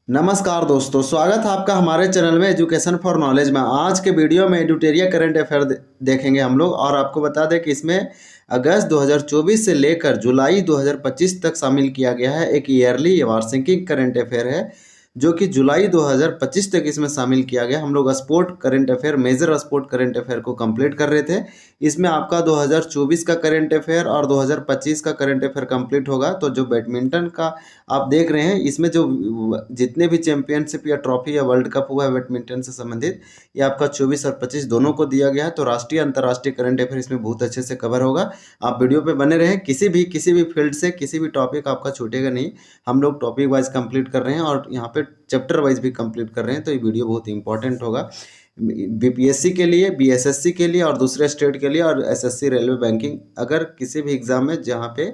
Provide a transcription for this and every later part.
नमस्कार दोस्तों, स्वागत है आपका हमारे चैनल में एजुकेशन फॉर नॉलेज में। आज के वीडियो में एडुटेरिया करंट अफेयर देखेंगे हम लोग। और आपको बता दें कि इसमें अगस्त 2024 से लेकर जुलाई 2025 तक शामिल किया गया है। एक ईयरली वार्षिक करंट अफेयर है जो कि जुलाई 2025 तक इसमें शामिल किया गया। हम लोग sport current affair, major sport current affair को कंप्लीट कर रहे थे। इसमें आपका 2024 का करंट अफेयर और 2025 का करंट अफेयर कंप्लीट होगा। तो जो बैडमिंटन का आप देख रहे हैं, इसमें जो जितने भी चैंपियनशिप या ट्रॉफी या वर्ल्ड कप हुआ है बैडमिंटन से संबंधित, ये आपका 24 और 25 दोनों को दिया गया है। तो राष्ट्रीय अंतर्राष्ट्रीय करंट अफेयर इसमें बहुत अच्छे से कवर होगा। आप वीडियो पे बने रहें। किसी भी फील्ड से किसी भी टॉपिक आपका छूटेगा नहीं। हम लोग टॉपिक वाइज कंप्लीट कर रहे हैं और यहाँ पे चैप्टर वाइज भी कंप्लीट कर रहे हैं। तो ये वीडियो बहुत इंपॉर्टेंट होगा बीपीएससी के लिए, बीएसएससी के लिए और दूसरे स्टेट के लिए और एसएससी, रेलवे, बैंकिंग। अगर किसी भी एग्जाम में जहाँ पे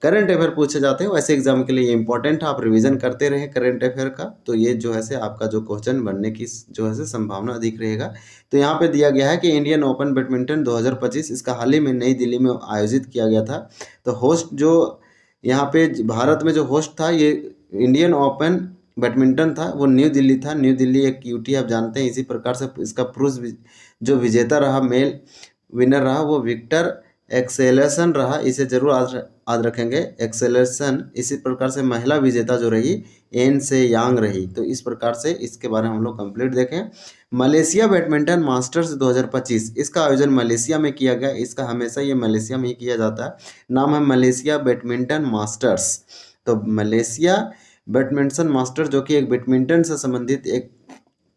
करंट अफेयर पूछे जाते हैं वैसे एग्जाम के लिए ये इंपॉर्टेंट है। आप रिवीजन करते रहें करंट अफेयर का, तो ये जो है से आपका जो क्वेश्चन बनने की जो है से संभावना अधिक रहेगा। तो यहाँ पे दिया गया है कि इंडियन ओपन बैडमिंटन 2025 इसका हाल ही में नई दिल्ली में आयोजित किया गया था। तो होस्ट जो यहाँ पे भारत में जो होस्ट था, ये इंडियन ओपन बैडमिंटन था, वो न्यू दिल्ली था। न्यू दिल्ली एक यूटी आप जानते हैं। इसी प्रकार से इसका पुरुष जो विजेता रहा, मेल विनर रहा, वो विक्टर एक्सेलेसन रहा। इसे जरूर याद रखेंगे, एक्सेलेसन। इसी प्रकार से महिला विजेता जो रही, एन से यांग रही। तो इस प्रकार से इसके बारे में हम लोग कंप्लीट देखें। मलेशिया बैडमिंटन मास्टर्स 2025 इसका आयोजन मलेशिया में किया गया। इसका हमेशा ये मलेशिया में ही किया जाता है। नाम है मलेशिया बैडमिंटन मास्टर्स। तो मलेशिया बैडमिंटन मास्टर जो कि एक बैडमिंटन से संबंधित एक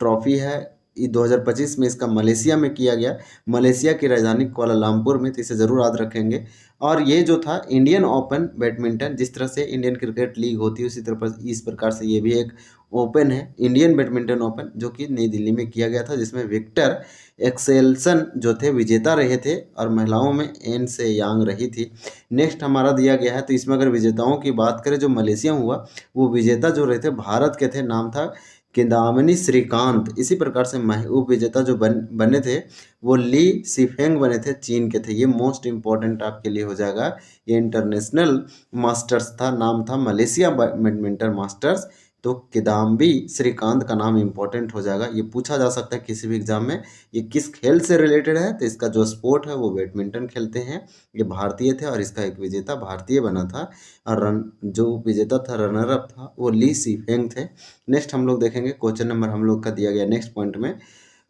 ट्रॉफी है, 2025 में इसका मलेशिया में किया गया। मलेशिया की राजधानी कुआलालंपुर में। तो इसे ज़रूर याद रखेंगे। और ये जो था इंडियन ओपन बैडमिंटन, जिस तरह से इंडियन क्रिकेट लीग होती है उसी तरह इस प्रकार से ये भी एक ओपन है, इंडियन बैडमिंटन ओपन, जो कि नई दिल्ली में किया गया था, जिसमें विक्टर एक्सेल्सन जो थे विजेता रहे थे और महिलाओं में एन से यांग रही थी। नेक्स्ट हमारा दिया गया है। तो इसमें अगर विजेताओं की बात करें, जो मलेशिया हुआ वो विजेता जो रहे थे भारत के थे, नाम था किदाम्नी श्रीकांत। इसी प्रकार से उप विजेता जो बने थे वो ली सिफेंग बने थे, चीन के थे। ये मोस्ट इंपॉर्टेंट आपके लिए हो जाएगा। ये इंटरनेशनल मास्टर्स था, नाम था मलेशिया बैडमिंटन मास्टर्स। तो किदाम्बी श्रीकांत का नाम इंपॉर्टेंट हो जाएगा। ये पूछा जा सकता है किसी भी एग्जाम में, ये किस खेल से रिलेटेड है। तो इसका जो स्पोर्ट है वो बैडमिंटन खेलते हैं। ये भारतीय थे और इसका एक विजेता भारतीय बना था। और जो विजेता था, रनर अप था, वो ली सिफेंग थे। नेक्स्ट हम लोग देखेंगे, क्वेश्चन नंबर हम लोग का दिया गया नेक्स्ट पॉइंट में,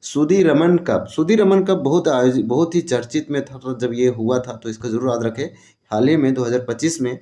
सुदीरमन कप। सुदीरमन कप बहुत ही चर्चित में था। तो जब ये हुआ था तो इसको जरूर याद रखें। हाल ही में 2025 में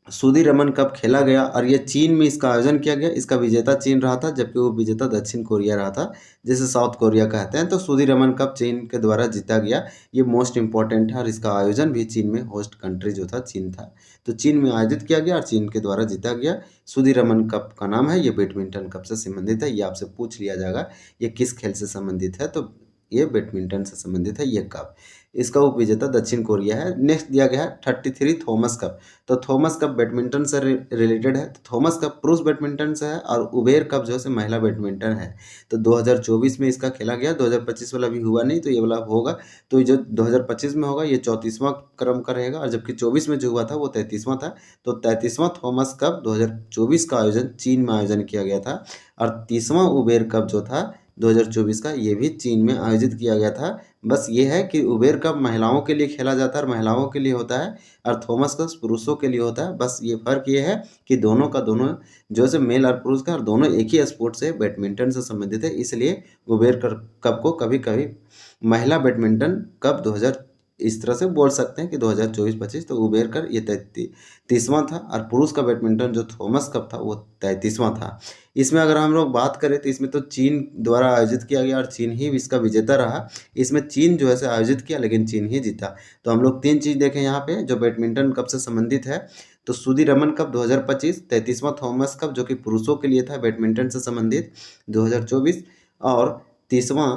सुदीरमन कप खेला गया और ये चीन में इसका आयोजन किया गया। इसका विजेता चीन रहा था, जबकि वो विजेता दक्षिण कोरिया रहा था, जिसे साउथ कोरिया कहते हैं। तो सुदीरमन कप चीन के द्वारा जीता गया। ये मोस्ट इंपॉर्टेंट है और इसका आयोजन भी चीन में, होस्ट कंट्री जो था चीन था। तो चीन में आयोजित किया गया और चीन के द्वारा जीता गया। सुदीरमन कप का नाम है। ये बैडमिंटन कप से संबंधित है। ये आपसे पूछ लिया जाएगा ये किस खेल से संबंधित है, तो ये बैडमिंटन से संबंधित है ये कप। इसका उप विजेता दक्षिण कोरिया है। नेक्स्ट दिया गया है 33 थॉमस कप। तो थॉमस कप बैडमिंटन से रिलेटेड है। तो थॉमस कप पुरुष बैडमिंटन से है और उबेर कप जो है महिला बैडमिंटन है। तो 2024 में इसका खेला गया। 2025 वाला भी हुआ नहीं, तो ये वाला होगा। तो जो 2025 में होगा ये 34वां क्रम का रहेगा, और जबकि 24 में जो हुआ था वो 33वां था। तो 33वां थॉमस कप 2024 का आयोजन चीन में आयोजन किया गया था। और 30वां उबेर कप जो था 2024 का, ये भी चीन में आयोजित किया गया था। बस ये है कि उबेर कप महिलाओं के लिए खेला जाता है और महिलाओं के लिए होता है, और थॉमस कप पुरुषों के लिए होता है। बस ये फर्क ये है कि दोनों का दोनों जो है मेल और पुरुष का, और दोनों एक ही स्पोर्ट से बैडमिंटन से संबंधित है। इसलिए उबेर कप को कभी कभी महिला बैडमिंटन कप 2000 इस तरह से बोल सकते हैं कि 2024-25। तो उबेर कर ये 30वां था, और पुरुष का बैडमिंटन जो थॉमस कप था वो 33वां था। इसमें अगर हम लोग बात करें तो इसमें तो चीन द्वारा आयोजित किया गया और चीन ही इसका विजेता रहा। इसमें चीन जो है आयोजित किया लेकिन चीन ही जीता। तो हम लोग 3 चीज़ देखें यहाँ पे जो बैडमिंटन कप से संबंधित है। तो सुदीरमन कप 2025, 33वां थॉमस कप जो कि पुरुषों के लिए था बैडमिंटन से संबंधित 2024, और 30वां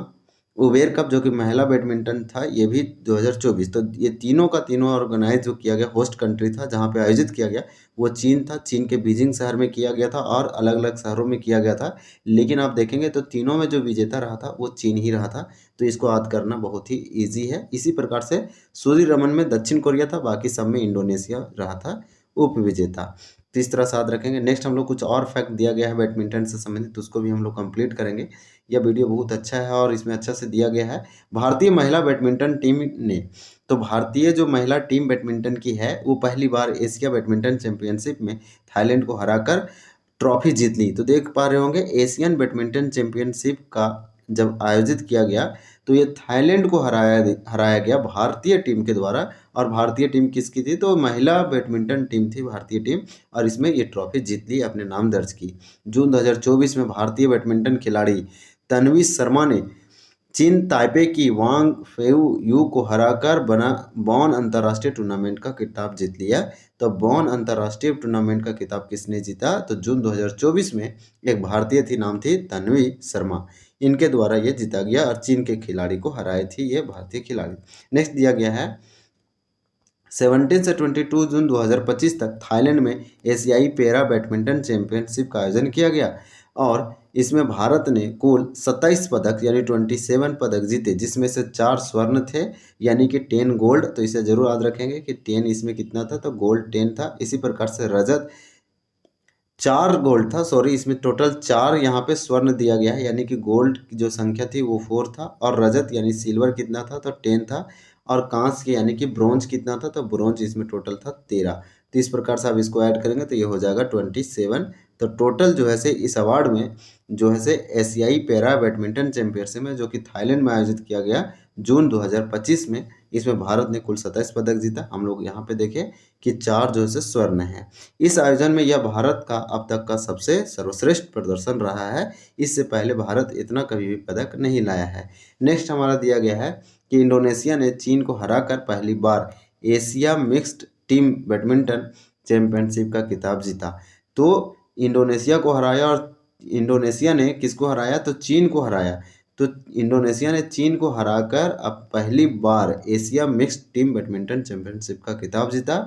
उबेर कप जो कि महिला बैडमिंटन था, ये भी 2024। तो ये तीनों का तीनों ऑर्गेनाइज जो किया गया, होस्ट कंट्री था जहाँ पे आयोजित किया गया वो चीन था। चीन के बीजिंग शहर में किया गया था और अलग अलग शहरों में किया गया था। लेकिन आप देखेंगे तो तीनों में जो विजेता रहा था वो चीन ही रहा था। तो इसको याद करना बहुत ही ईजी है। इसी प्रकार से सुदीरमन में दक्षिण कोरिया था, बाकी सब में इंडोनेशिया रहा था। उप विजेता। तो इस तरह से याद रखेंगे। नेक्स्ट हम लोग कुछ और फैक्ट दिया गया है बैडमिंटन से संबंधित, तो उसको भी हम लोग कंप्लीट करेंगे। यह वीडियो बहुत अच्छा है और इसमें अच्छा से दिया गया है। भारतीय महिला बैडमिंटन टीम ने, तो भारतीय जो महिला टीम बैडमिंटन की है वो पहली बार एशिया बैडमिंटन चैंपियनशिप में थाईलैंड को हराकर ट्रॉफी जीत ली। तो देख पा रहे होंगे एशियन बैडमिंटन चैंपियनशिप का जब आयोजित किया गया तो ये थाईलैंड को हराया गया भारतीय टीम के द्वारा। और भारतीय टीम किसकी थी? तो महिला बैडमिंटन टीम थी भारतीय टीम, और इसमें ये ट्रॉफी जीत ली, अपने नाम दर्ज की। जून 2024 में भारतीय बैडमिंटन खिलाड़ी तन्वी शर्मा ने चीन ताइपे की वांग फेउ यू को हराकर बॉन अंतर्राष्ट्रीय टूर्नामेंट का खिताब जीत लिया। तो बॉन अंतर्राष्ट्रीय टूर्नामेंट का खिताब किसने जीता? तो जून 2024 में एक भारतीय थी, नाम थी तन्वी शर्मा, इनके द्वारा ये जीता गया और चीन के खिलाड़ी को हराए थी ये भारतीय खिलाड़ी। नेक्स्ट दिया गया है 17 से 22 जून 2025 तक थाईलैंड में एशियाई पैरा बैडमिंटन चैंपियनशिप का आयोजन किया गया और इसमें भारत ने कुल 27 पदक यानी 27 पदक जीते, जिसमें से 4 स्वर्ण थे यानी कि 10 गोल्ड। तो इसे जरूर याद रखेंगे कि 10 इसमें कितना था, तो गोल्ड 10 था। इसी प्रकार से रजत 4 गोल्ड था, सॉरी इसमें टोटल 4 यहाँ पे स्वर्ण दिया गया है, यानी कि गोल्ड की जो संख्या थी वो 4 था, और रजत यानी सिल्वर कितना था, तो 10 था, और कांस्य यानी कि ब्रोंज कितना था, तो ब्रोंज इसमें टोटल था 13। तो इस प्रकार से आप इसको ऐड करेंगे तो ये हो जाएगा 27। तो टोटल जो है से इस अवार्ड में जो है से एशियाई पैरा बैडमिंटन चैंपियनशिप में, जो कि थाईलैंड में आयोजित किया गया जून 2025 में, इसमें भारत ने कुल 27 पदक जीता। हम लोग यहाँ पे देखें कि 4 जो है से स्वर्ण है। इस आयोजन में यह भारत का अब तक का सबसे सर्वश्रेष्ठ प्रदर्शन रहा है। इससे पहले भारत इतना कभी भी पदक नहीं लाया है। नेक्स्ट हमारा दिया गया है कि इंडोनेशिया ने चीन को हराकर पहली बार Asia mixed team badminton championship का खिताब जीता। तो इंडोनेशिया को हराया, और इंडोनेशिया ने किसको हराया? तो चीन को हराया। तो इंडोनेशिया ने चीन को हराकर अब पहली बार Asia mixed team badminton championship का खिताब जीता।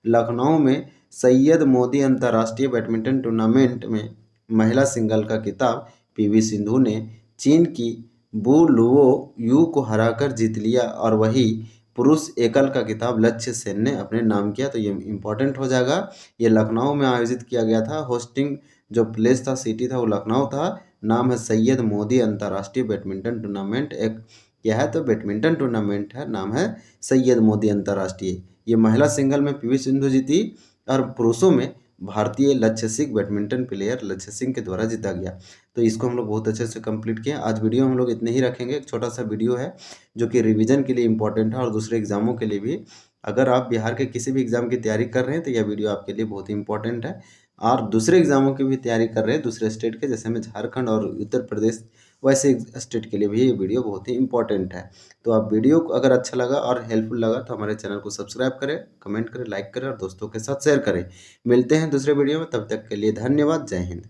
लखनऊ में सैयद मोदी अंतर्राष्ट्रीय बैडमिंटन टूर्नामेंट में महिला सिंगल का खिताब पीवी सिंधु ने चीन की बू लुओ यू को हराकर जीत लिया, और वही पुरुष एकल का खिताब लक्ष्य सेन ने अपने नाम किया। तो ये इम्पोर्टेंट हो जाएगा। ये लखनऊ में आयोजित किया गया था, होस्टिंग जो प्लेस था, सिटी था, वो लखनऊ था। नाम है सैयद मोदी अंतर्राष्ट्रीय बैडमिंटन टूर्नामेंट। एक क्या है? तो बैडमिंटन टूर्नामेंट है, नाम है सैयद मोदी अंतर्राष्ट्रीय। ये महिला सिंगल में पीवी सिंधु जीती, और पुरुषों में भारतीय लक्ष्य सिंह बैडमिंटन प्लेयर लक्ष्य सिंह के द्वारा जीता गया। तो इसको हम लोग बहुत अच्छे से कंप्लीट किया। आज वीडियो हम लोग इतने ही रखेंगे। एक छोटा सा वीडियो है जो कि रिवीजन के लिए इंपॉर्टेंट है और दूसरे एग्जामों के लिए भी। अगर आप बिहार के किसी भी एग्जाम की तैयारी कर रहे हैं तो यह वीडियो आपके लिए बहुत ही इंपॉर्टेंट है। और दूसरे एग्जामों की भी तैयारी कर रहे हैं दूसरे स्टेट के, जैसे में झारखंड और उत्तर प्रदेश, वैसे स्टेट के लिए भी ये वीडियो बहुत ही इंपॉर्टेंट है। तो आप वीडियो को अगर अच्छा लगा और हेल्पफुल लगा तो हमारे चैनल को सब्सक्राइब करें, कमेंट करें, लाइक करें और दोस्तों के साथ शेयर करें। मिलते हैं दूसरे वीडियो में, तब तक के लिए धन्यवाद। जय हिंद।